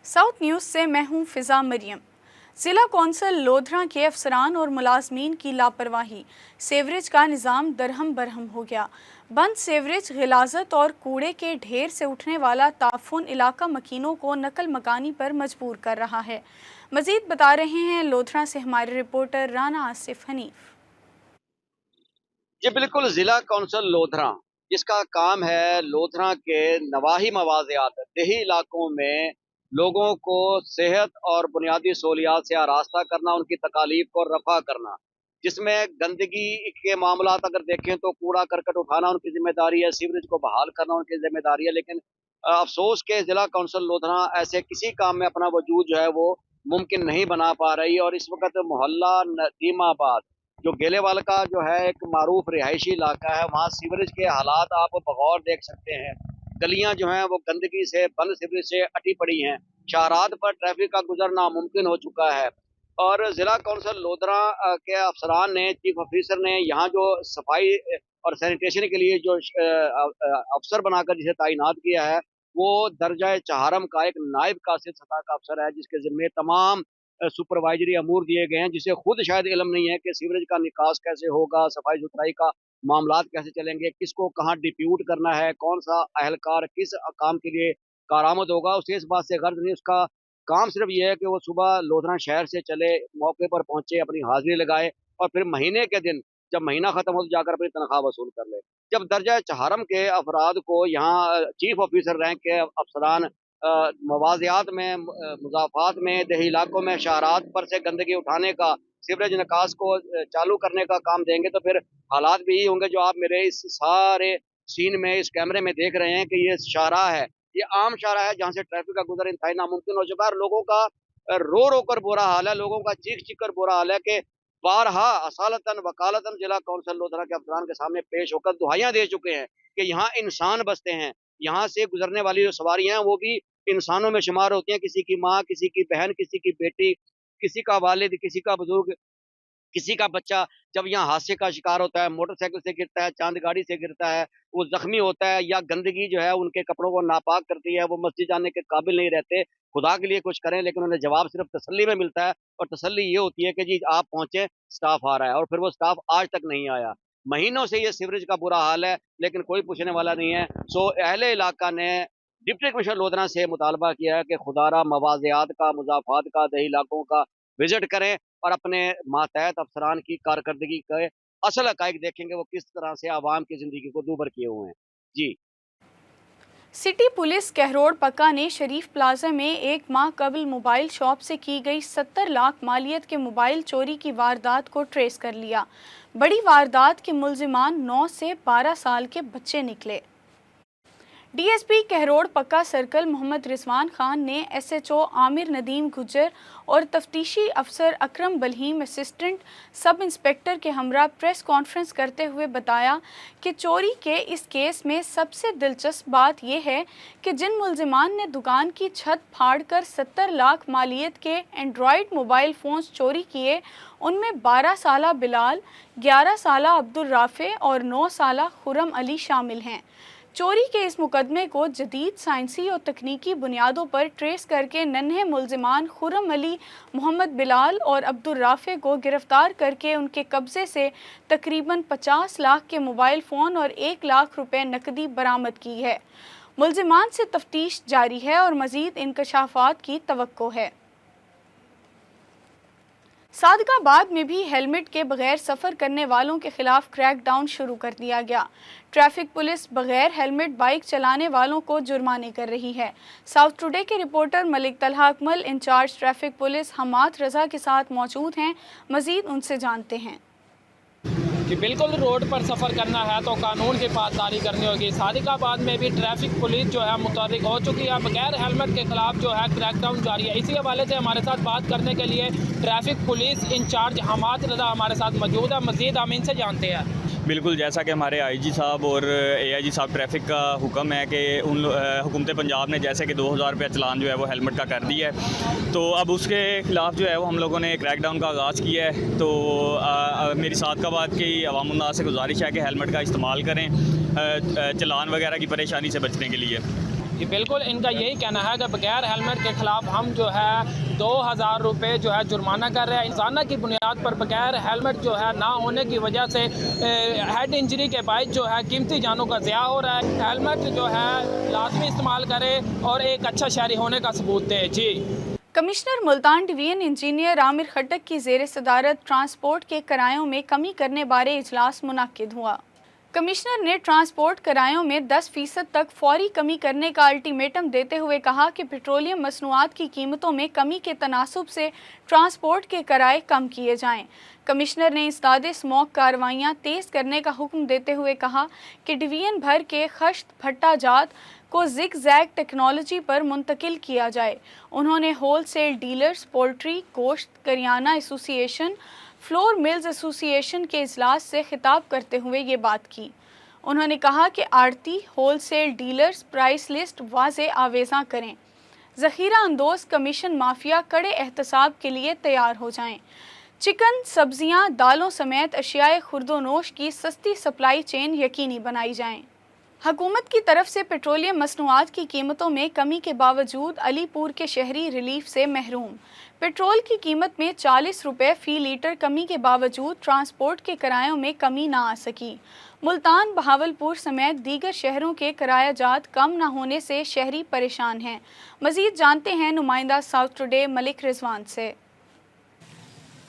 South news से मैं हूं फिजा मरियम। ज़िला कौंसल लोधरा के अफसरान और मुलाजमीन की लापरवाही, सेवरेज का निज़ाम दरहम बरहम हो गया। बंद सेवरेज, गिलाज़त और कूड़े के ढेर से उठने वाला ताफुन इलाका मकीनों को नकल मकानी पर मजबूर कर रहा है। मज़ीद बता रहे हैं लोधरा से हमारे रिपोर्टर राना आसिफ हनीफ। ये बिल्कुल जिला कौंसल लोधरा, जिसका काम है लोधरा के नवाही मवाज़ियात देही इलाकों में लोगों को सेहत और बुनियादी सहूलियात से आरास्ता करना, उनकी तकालीफ को रफा करना, जिसमें गंदगी के मामलात अगर देखें तो कूड़ा करकट उठाना उनकी जिम्मेदारी है, सीवरेज को बहाल करना उनकी जिम्मेदारी है। लेकिन अफसोस के जिला कौंसल लोधरा ऐसे किसी काम में अपना वजूद जो है वो मुमकिन नहीं बना पा रही। और इस वक्त मोहल्ला नदीमाबाद जो गेलेवाल का जो है एक मारूफ रिहायशी इलाका है, वहाँ सीवरेज के हालात आप बगौर देख सकते हैं। गलियां जो हैं वो गंदगी से, बंद सीवरेज से अटी पड़ी हैं। शाहरात पर ट्रैफिक का गुजरना नामुमकिन हो चुका है। और जिला कौंसल लोधरा के अफसरान ने, चीफ ऑफिसर ने यहाँ जो सफाई और सैनिटेशन के लिए जो अफसर बनाकर जिसे तैनात किया है, वो दर्जा चहारम का एक नायब कासिद सतह का अफसर है, जिसके जिम्मे तमाम सुपरवाइजरी अमूर दिए गए हैं, जिसे खुद शायद इल्म नहीं है कि सीवरेज का निकास कैसे होगा, सफाई सुथराई का मामलात कैसे चलेंगे, किसको कहाँ डिप्यूट करना है, कौन सा अहलकार किस काम के लिए कारामद होगा। उसे इस बात से गर्ज नहीं, उसका काम सिर्फ ये है कि वो सुबह लोधरा शहर से चले, मौके पर पहुंचे, अपनी हाजिरी लगाए और फिर महीने के दिन जब महीना खत्म हो तो जाकर अपनी तनख्वाह वसूल कर ले। जब दर्जा चहारम के अफराद को यहाँ चीफ ऑफिसर रैंक के अफसरान मवाजियात में, मुजाफात में, देही इलाकों में शहरात पर से गंदगी उठाने का, सीवरेज निकास को चालू करने का काम देंगे तो फिर हालात भी यही होंगे जो आप मेरे इस सारे सीन में, इस कैमरे में देख रहे हैं कि ये शाहराह है, ये आम शाहराह है जहाँ से ट्रैफिक का गुजर इंतहाई नामुमकिन हो चुका है। और लोगों का रो रो कर बुरा हाल है, लोगों का चीख चीख कर बुरा हाल है कि बारहा असालतन वकालतन जिला कौंसल लोधरा के अफसरान के सामने पेश होकर दुहाइयां दे चुके हैं कि यहाँ इंसान बसते हैं, यहाँ से गुजरने वाली जो सवारियां हैं वो भी इंसानों में शुमार होती हैं। किसी की माँ, किसी की बहन, किसी की बेटी, किसी का वालिद, किसी का बुजुर्ग, किसी का बच्चा जब यहाँ हादसे का शिकार होता है, मोटरसाइकिल से गिरता है, चांद गाड़ी से गिरता है, वो जख्मी होता है या गंदगी जो है उनके कपड़ों को नापाक करती है, वो मस्जिद जाने के काबिल नहीं रहते, खुदा के लिए कुछ करें, लेकिन उन्हें जवाब सिर्फ तसल्ली में मिलता है। और तसल्ली ये होती है कि जी आप पहुंचे, स्टाफ आ रहा है, और फिर वो स्टाफ आज तक नहीं आया। महीनों से ये सीवरेज का बुरा हाल है लेकिन कोई पूछने वाला नहीं है। सो अहले इलाका ने डिप्टी कमिश्नर लोधरा से मुतालबा किया है कि खुदारा मवाजियात का, मुजाफात का, देही इलाकों का विजिट करें और अपने मातहत अफसरान की कारकर्दगी के असल हकाइक देखेंगे, वो किस तरह से आवाम की जिंदगी को दूभर किए हुए हैं। जी। सिटी पुलिस कहरोड़ पक्का ने शरीफ प्लाजा में एक माह कबल मोबाइल शॉप से की गई 70 लाख मालियत के मोबाइल चोरी की वारदात को ट्रेस कर लिया। बड़ी वारदात के मुल्जिमान 9 से 12 साल के बच्चे निकले। डीएसपी कहरोड़ पक्का सर्कल मोहम्मद रिजवान खान ने एसएचओ आमिर नदीम गुज्जर और तफ्तीशी अफसर अकरम बलहीम असिस्टेंट सब इंस्पेक्टर के हमरा प्रेस कॉन्फ्रेंस करते हुए बताया कि चोरी के इस केस में सबसे दिलचस्प बात यह है कि जिन मुल्जिमान ने दुकान की छत फाड़कर 70 लाख मालियत के एंड्रॉयड मोबाइल फ़ोन्स चोरी किए, उनमें 12 साला बिलाल, 11 साला अब्दुल राफे और 9 साला खुरम अली शामिल हैं। चोरी के इस मुकदमे को जदीद साइंसी और तकनीकी बुनियादों पर ट्रेस करके नन्हे मुल्जिमान खुरम अली, मोहम्मद बिलाल और अब्दुल राफे को गिरफ्तार करके उनके कब्ज़े से तकरीबन 50 लाख के मोबाइल फ़ोन और 1 लाख रुपए नकदी बरामद की है। मुल्जिमान से तफ्तीश जारी है और मज़ीद इंकशाफात की तवक्को है। सादकाबाद में भी हेलमेट के बगैर सफ़र करने वालों के खिलाफ क्रैकडाउन शुरू कर दिया गया। ट्रैफिक पुलिस बगैर हेलमेट बाइक चलाने वालों को जुर्माने कर रही है। साउथ टुडे के reporter Malik Talha Akmal incharge traffic police Hammad Raza के साथ मौजूद हैं। मज़ीद उनसे जानते हैं कि बिल्कुल रोड पर सफ़र करना है तो कानून की पासदारी करनी होगी। सादिकाबाद में भी ट्रैफिक पुलिस जो है मुतहर्रिक हो चुकी है, बगैर हेलमेट के खिलाफ जो है क्रैकडाउन जारी है। इसी हवाले से हमारे साथ बात करने के लिए ट्रैफिक पुलिस इंचार्ज हमाद रजा हमारे साथ मौजूद है। मज़ीद हम इनसे जानते हैं। बिल्कुल, जैसा कि हमारे आईजी साहब और एआईजी साहब ट्रैफिक का हुक्म है कि हुकूमत पंजाब ने जैसे कि 2000 रुपये चलान जो है वो हेलमेट का कर दिया है, तो अब उसके ख़िलाफ़ जो है वो हम लोगों ने क्रैकडाउन का आगाज़ किया है। तो मेरी सादकाबाद की अवामुन्नास से गुजारिश है कि हेलमेट का इस्तेमाल करें चलान वगैरह की परेशानी से बचने के लिए। جی بالکل، ان کا یہی کہنا ہے کہ بغیر ہیلمٹ کے خلاف ہم جو ہے 2000 روپے جو ہے جرمانہ کر رہے ہیں. انسانہ کی بنیاد پر بغیر ہیلمٹ جو ہے نہ ہونے کی وجہ سے ہیڈ انجری کے باعث جو ہے قیمتی جانوں کا ضیاع ہو رہا ہے. ہیلمٹ جو ہے لازمی استعمال کرے اور ایک اچھا شہری ہونے کا ثبوت دے. جی کمشنر ملتان ڈویژن انجینئر عامر خٹک کی زیر صدارت ٹرانسپورٹ کے کرایوں میں کمی کرنے بارے اجلاس منعقد ہوا. کمشنر نے ٹرانسپورٹ کرایوں میں 10% تک فوری کمی کرنے کا الٹیمیٹم دیتے ہوئے کہا کہ پیٹرولیم مصنوعات کی قیمتوں میں کمی کے تناسب سے ٹرانسپورٹ کے کرائے کم کیے جائیں. کمشنر نے اسداد اسموگ کارروائیاں تیز کرنے کا حکم دیتے ہوئے کہا کہ ڈویژن بھر کے خشت بھٹا جات کو زگ زیگ ٹیکنالوجی پر منتقل کیا جائے. انہوں نے ہول سیل ڈیلرز، پولٹری، گوشت کریانہ ایسوسی ایشن، فلور ملز ایسوسی ایشن کے اجلاس سے خطاب کرتے ہوئے یہ بات کی. انہوں نے کہا کہ آڑتی، wholesale dealers price list واضح آویزاں کریں. ذخیرہ اندوز کمیشن مافیا کڑے احتساب کے لیے تیار ہو جائیں. چکن، سبزیاں، دالوں سمیت اشیاء خورد و نوش کی سستی سپلائی چین یقینی بنائی جائیں. حکومت کی طرف سے پیٹرولیم مصنوعات کی قیمتوں میں کمی کے باوجود علی پور کے شہری ریلیف سے محروم. پیٹرول کی قیمت میں 40 روپے فی لیٹر کمی کے باوجود ٹرانسپورٹ کے کرایوں میں کمی نہ آ سکی. ملتان، بہاولپور سمیت دیگر شہروں کے کرایہ جات کم نہ ہونے سے شہری پریشان ہیں. مزید جانتے ہیں نمائندہ ساؤتھ ٹوڈے ملک رضوان سے.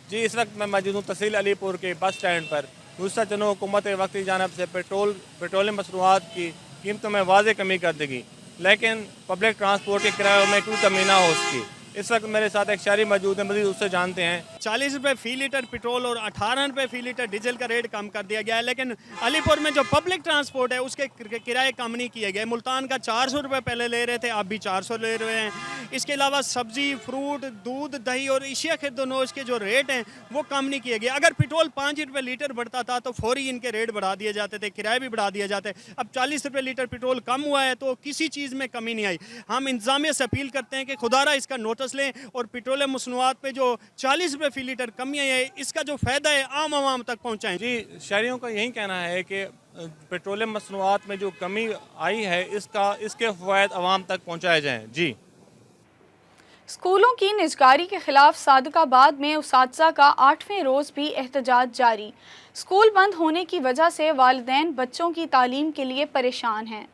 جی اس وقت میں موجود ہوں تحصیل علی پور کے بس سٹینڈ پر. گزشتہ دنوں حکومت وقت کی جانب سے پیٹرولیم مصنوعات کی قیمتوں میں واضح کمی کر دی گئی، لیکن پبلک ٹرانسپورٹ کے کرایوں میں کوئی کمی نہ ہو سکی. اس وقت میرے ساتھ ایک شہری موجود ہیں، مزید اس سے جانتے ہیں. 40 روپے فی لیٹر پیٹرول اور 18 روپے فی لیٹر ڈیزل کا ریٹ کم کر دیا گیا ہے، لیکن علی پور میں جو پبلک ٹرانسپورٹ ہے اس کے کرائے کم نہیں کیے گئے. ملتان کا 400 روپے پہلے لے رہے تھے، اب بھی 400 لے رہے ہیں. اس کے علاوہ سبزی، فروٹ، دودھ، دہی اور اشیاء خرد و نوش کے جو ریٹ ہیں وہ کم نہیں کیے گئے. اگر پیٹرول 5 روپے لیٹر بڑھتا تھا تو فوری ان کے ریٹ بڑھا دیے جاتے تھے، کرائے بھی بڑھا دیا جاتے. اب 40 روپے لیٹر پیٹرول کم ہوا ہے تو کسی چیز میں کمی نہیں آئی. ہم انتظامیہ سے اپیل کرتے ہیں کہ خدا را اس کا نوٹس لیں اور پیٹرولیم مصنوعات پہ جو 40 روپے فی لیٹر کمی ہے اس کا جو فائدہ ہے عام عوام تک پہنچائیں. جی شہریوں کا یہی کہنا ہے کہ پیٹرولیم مصنوعات میں جو کمی آئی ہے اس کے فوائد عوام تک پہنچائے جائیں. جی اسکولوں کی نجکاری کے خلاف صادق آباد میں اساتذہ کا 8ویں روز بھی احتجاج جاری. اسکول بند ہونے کی وجہ سے والدین بچوں کی تعلیم کے لیے پریشان ہیں.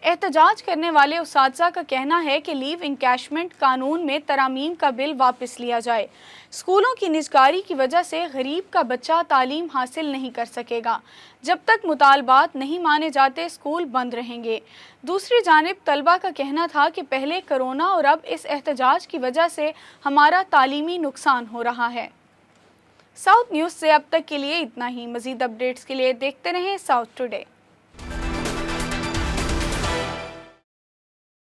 احتجاج کرنے والے اساتذہ کا کہنا ہے کہ لیو انکیشمنٹ قانون میں ترامیم کا بل واپس لیا جائے. اسکولوں کی نجکاری کی وجہ سے غریب کا بچہ تعلیم حاصل نہیں کر سکے گا. جب تک مطالبات نہیں مانے جاتے اسکول بند رہیں گے. دوسری جانب طلبہ کا کہنا تھا کہ پہلے کرونا اور اب اس احتجاج کی وجہ سے ہمارا تعلیمی نقصان ہو رہا ہے. ساؤتھ نیوز سے اب تک کے لیے اتنا ہی. مزید اپڈیٹس کے لیے دیکھتے رہیں ساؤتھ ٹوڈے.